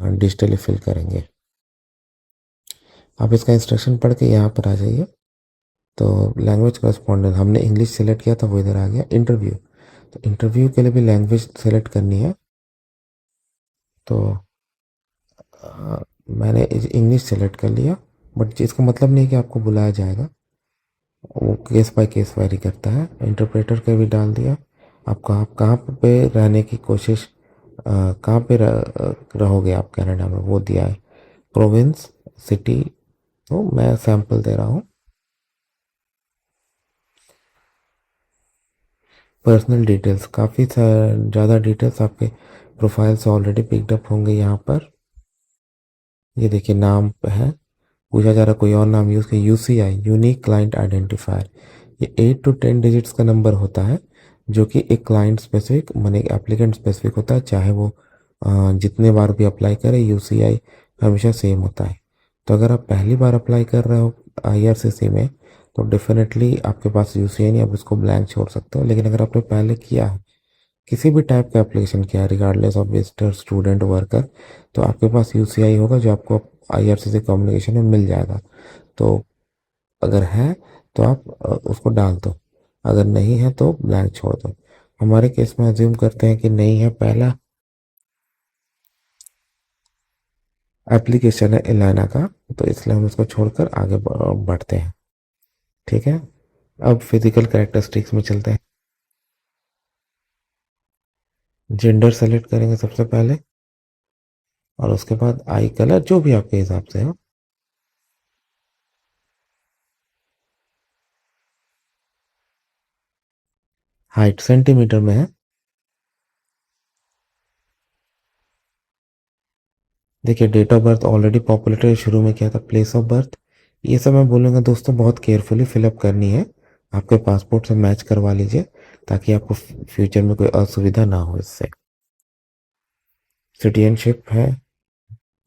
Digitally fill करेंगे। आप इसका इंस्ट्रक्शन पढ़ के यहाँ पर आ जाइए। तो लैंग्वेज करस्पॉन्डेंट हमने इंग्लिश सेलेक्ट किया था, वो इधर आ गया। इंटरव्यू, तो इंटरव्यू के लिए भी लैंग्वेज सेलेक्ट करनी है। तो मैंने इंग्लिश सेलेक्ट कर लिया, बट इसका मतलब नहीं कि आपको बुलाया जाएगा, वो केस बाय केस वेरी करता है। इंटरप्रेटर का भी डाल दिया। आप कहाँ पे रहने की कोशिश, कहाँ पे रहोगे आप कनाडा में, वो दिया है। प्रोविंस, सिटी, तो मैं सैंपल दे रहा हूँ। पर्सनल डिटेल्स, काफ़ी ज़्यादा डिटेल्स आपके प्रोफाइल से ऑलरेडी पिकड अप होंगे यहाँ पर। ये देखिए नाम है, पूछा जा रहा कोई और नाम यूज़ किया। यूसीआई, यूनिक क्लाइंट आइडेंटिफायर, ये 8 to 10 डिजिट्स का नंबर होता है, जो कि एक क्लाइंट स्पेसिफिक माने एप्लीकेंट स्पेसिफिक होता है। चाहे वो जितने बार भी अप्लाई करे, यूसीआई हमेशा सेम होता है। तो अगर आप पहली बार अप्लाई कर रहे हो आईआरसीसी में, तो डेफिनेटली आपके पास यूसीआई नहीं, आप उसको ब्लैंक छोड़ सकते हो। लेकिन अगर आपने पहले किया है, किसी भी टाइप का एप्लीकेशन किया है, regardless of visitor, student, worker, तो आपके पास यूसीआई होगा, जो आपको आईआरसीसी कम्युनिकेशन में मिल जाएगा। तो अगर है तो आप उसको डाल दो, अगर नहीं है तो ब्लैंक छोड़ दो। हमारे केस में अज्यूम करते हैं कि नहीं है, पहला एप्लीकेशन है एलाना का, तो इसलिए हम इसको छोड़कर आगे बढ़ते हैं। ठीक है, अब फिजिकल कैरेक्टरिस्टिक्स में चलते हैं। जेंडर सेलेक्ट करेंगे सबसे पहले, और उसके बाद आई कलर जो भी आपके हिसाब से हो। हाइट सेंटीमीटर में है। देखिए date of birth already populated शुरू में किया था। प्लेस ऑफ बर्थ, ये सब मैं बोलूँगा दोस्तों बहुत केयरफुली फिलअप करनी है। आपके पासपोर्ट से मैच करवा लीजिए, ताकि आपको फ्यूचर में कोई असुविधा ना हो इससे। सिटीजनशिप है,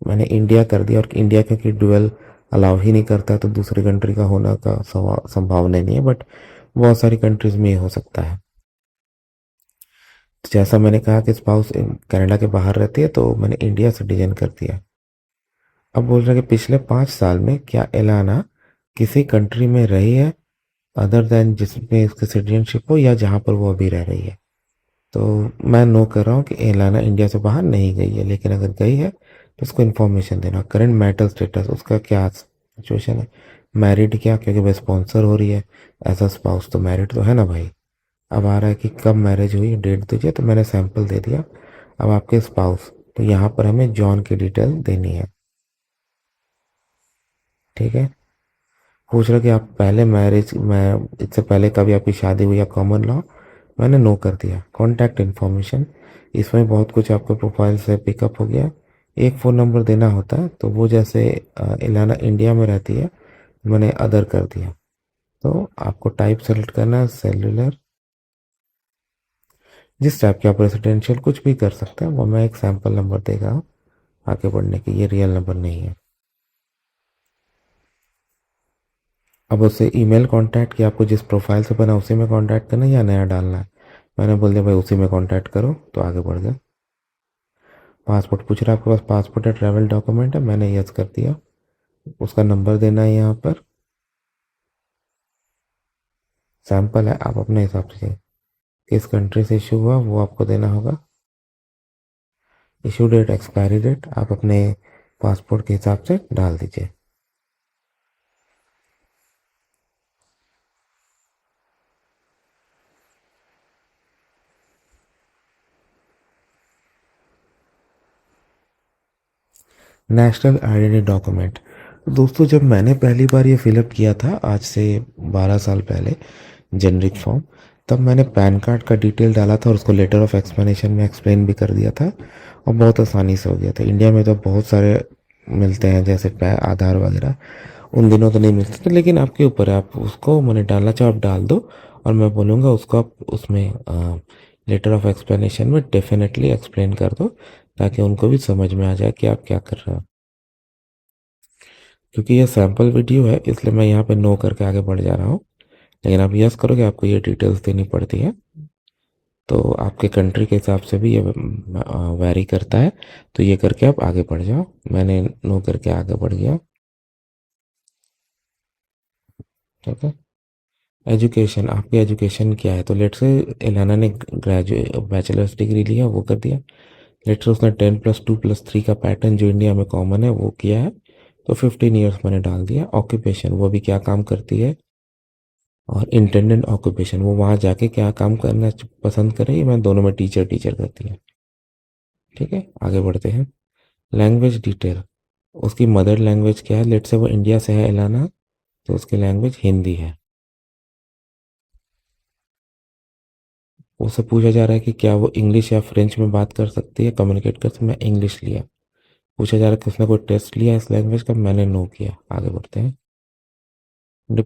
मैंने इंडिया कर दिया, और इंडिया क्योंकि डुअल अलाउ ही नहीं करता, तो दूसरी कंट्री का होना का संभावना नहीं है, बट बहुत सारी कंट्रीज में ये हो सकता है। तो जैसा मैंने कहा कि स्पाउस कनाडा के बाहर रहती है, तो मैंने इंडिया सिटीजन कर दिया। अब बोल रहे हैं कि पिछले 5 साल में क्या एलाना किसी कंट्री में रही है अदर देन जिसमें उसकी सिटीजनशिप हो, या जहाँ पर वो अभी रह रही है। तो मैं नो कर रहा हूँ कि एलाना इंडिया से बाहर नहीं गई है, लेकिन अगर गई है तो उसको इन्फॉर्मेशन देना। करंट मैरिटल स्टेटस, उसका क्या सिचुएशन है, मैरिड क्या, क्योंकि वह स्पॉन्सर हो रही है। एज अ स्पाउस तो मैरिड तो है ना भाई। अब आ रहा है कि कब मैरिज हुई, डेट दीजिए, तो मैंने सैंपल दे दिया। अब आपके स्पाउस, तो यहाँ पर हमें जॉन की डिटेल देनी है। ठीक है, पूछ रहा कि आप पहले मैरिज में, इससे पहले कभी आपकी शादी हुई या कॉमन लॉ, मैंने नो कर दिया। कॉन्टैक्ट इन्फॉर्मेशन, इसमें बहुत कुछ आपके प्रोफाइल से पिकअप हो गया। एक फ़ोन नंबर देना होता है, तो वो जैसे इलाना इंडिया में रहती है, मैंने अदर कर दिया। तो आपको टाइप सेलेक्ट करना है सेलुलर, जिस टाइप के आप रेसिडेंशियल कुछ भी कर सकते हैं। वो मैं एक सैम्पल नंबर देगा आगे बढ़ने की, ये रियल नंबर नहीं है। अब उससे ईमेल कांटेक्ट, कि आपको जिस प्रोफाइल से बना उसी में कांटेक्ट करना है या नया डालना है। मैंने बोल दिया भाई उसी में कांटेक्ट करो, तो आगे बढ़ गए। पासपोर्ट पूछ रहा है आपके पास पासपोर्ट या ट्रैवल डॉक्यूमेंट है, मैंने यस कर दिया। उसका नंबर देना है यहाँ पर, सैंपल है, आप अपने हिसाब से किस कंट्री से इशू हुआ वो आपको देना होगा। इशू डेट, एक्सपायरी डेट आप अपने पासपोर्ट के हिसाब से डाल दीजिए। नेशनल आइडेंटिटी डॉक्यूमेंट, दोस्तों जब मैंने पहली बार ये फिलअप किया था आज से 12 साल पहले, जेनरिक फॉर्म, तब मैंने पैन कार्ड का डिटेल डाला था, और उसको लेटर ऑफ एक्सप्लेनेशन में एक्सप्लेन भी कर दिया था, और बहुत आसानी से हो गया था। इंडिया में तो बहुत सारे मिलते हैं, जैसे आधार वगैरह, उन दिनों तो नहीं मिलते थे, लेकिन आपके ऊपर है, आप उसको मैंने डालना चाहो आप डाल दो। और मैं बोलूँगा उसको आप उसमें लेटर ऑफ एक्सप्लेनेशन में डेफिनेटली एक्सप्लेन कर दो, ताकि उनको भी समझ में आ जाए कि आप क्या कर रहे हो। क्योंकि ये सैम्पल वीडियो है, इसलिए मैं यहाँ पे नो करके आगे बढ़ जा रहा हूँ। लेकिन आप यस करोगे, आपको ये डिटेल्स देनी पड़ती है। तो आपके कंट्री के हिसाब से भी ये वैरी करता है। तो ये करके आप आगे बढ़ जाओ। मैंने नो करके आगे बढ़ गया। ठीक है। एजुकेशन, आपकी एजुकेशन क्या है? तो लेट से एलाना ने ग्रेजुएट बैचलर्स डिग्री लिया, वो कर दिया। लेट से उसने 10+2+3 का पैटर्न जो इंडिया में कॉमन है वो किया है, तो 15 ईयर्स मैंने डाल दिया। ऑक्यूपेशन, वो भी क्या काम करती है, और इंटेंडेंट ऑक्यूपेशन, वो वहाँ जाके क्या काम करना पसंद करे, ये मैं दोनों में टीचर टीचर करती है। ठीक है, आगे बढ़ते हैं। लैंग्वेज डिटेल, उसकी मदर लैंग्वेज क्या है? लेट से वो इंडिया से है एलाना, तो उसकी लैंग्वेज हिंदी है। उससे पूछा जा रहा है कि क्या वो इंग्लिश या फ्रेंच में बात कर सकती है, कम्युनिकेट कर सकती है। मैं इंग्लिश लिया। पूछा जा रहा है कि उसने कोई टेस्ट लिया इस लैंग्वेज का, मैंने नो किया। आगे बढ़ते हैं।